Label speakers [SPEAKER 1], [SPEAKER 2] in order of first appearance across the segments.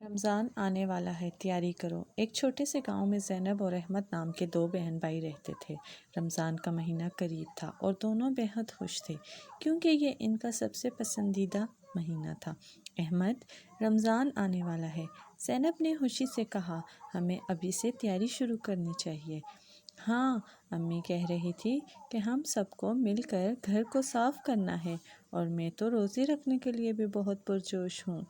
[SPEAKER 1] رمضان آنے والا ہے، تیاری کرو۔ ایک چھوٹے سے گاؤں میں زینب اور احمد نام کے دو بہن بھائی رہتے تھے۔ رمضان کا مہینہ قریب تھا اور دونوں بے حد خوش تھے کیونکہ یہ ان کا سب سے پسندیدہ مہینہ تھا۔ احمد، رمضان آنے والا ہے، زینب نے خوشی سے کہا، ہمیں ابھی سے تیاری شروع کرنی چاہیے۔ ہاں، امی کہہ رہی تھی کہ ہم سب کو مل کر گھر کو صاف کرنا ہے اور میں تو روزے رکھنے کے لیے بھی بہت پرجوش ہوں،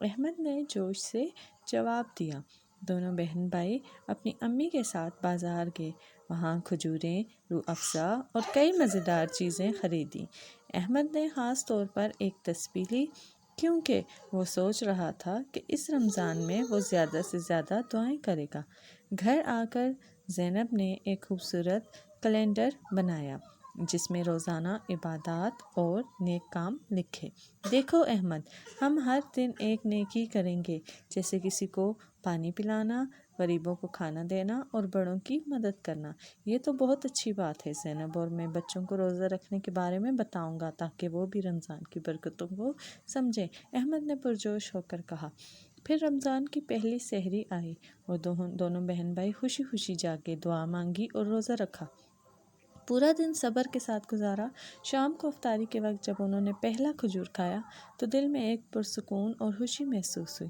[SPEAKER 1] احمد نے جوش سے جواب دیا۔ دونوں بہن بھائی اپنی امی کے ساتھ بازار گئے۔ وہاں کھجوریں، روح افزا اور کئی مزیدار چیزیں خریدیں۔ احمد نے خاص طور پر ایک تسبیح لی کیونکہ وہ سوچ رہا تھا کہ اس رمضان میں وہ زیادہ سے زیادہ دعائیں کرے گا۔ گھر آ کر زینب نے ایک خوبصورت کیلنڈر بنایا جس میں روزانہ عبادات اور نیک کام لکھے۔ دیکھو احمد، ہم ہر دن ایک نیکی کریں گے، جیسے کسی کو پانی پلانا، غریبوں کو کھانا دینا اور بڑوں کی مدد کرنا۔ یہ تو بہت اچھی بات ہے زینب، اور میں بچوں کو روزہ رکھنے کے بارے میں بتاؤں گا تاکہ وہ بھی رمضان کی برکتوں کو سمجھیں، احمد نے پرجوش ہو کر کہا۔ پھر رمضان کی پہلی سحری آئی اور دونوں بہن بھائی خوشی خوشی جاگے، دعا مانگی اور روزہ رکھا۔ پورا دن صبر کے ساتھ گزارا۔ شام کو افطاری کے وقت جب انہوں نے پہلا کھجور کھایا تو دل میں ایک پرسکون اور خوشی محسوس ہوئی۔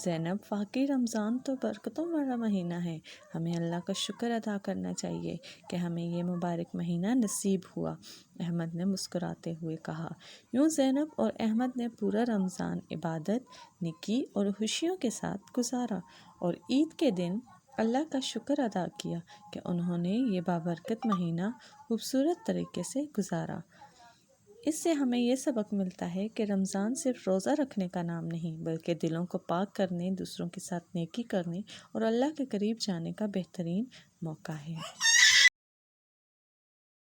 [SPEAKER 1] زینب، واقعی رمضان تو برکتوں والا مہینہ ہے، ہمیں اللہ کا شکر ادا کرنا چاہیے کہ ہمیں یہ مبارک مہینہ نصیب ہوا، احمد نے مسکراتے ہوئے کہا۔ یوں زینب اور احمد نے پورا رمضان عبادت، نیکی اور خوشیوں کے ساتھ گزارا اور عید کے دن اللہ کا شکر ادا کیا کہ انہوں نے یہ بابرکت مہینہ خوبصورت طریقے سے گزارا۔ اس سے ہمیں یہ سبق ملتا ہے کہ رمضان صرف روزہ رکھنے کا نام نہیں بلکہ دلوں کو پاک کرنے، دوسروں کے ساتھ نیکی کرنے اور اللہ کے قریب جانے کا بہترین موقع ہے۔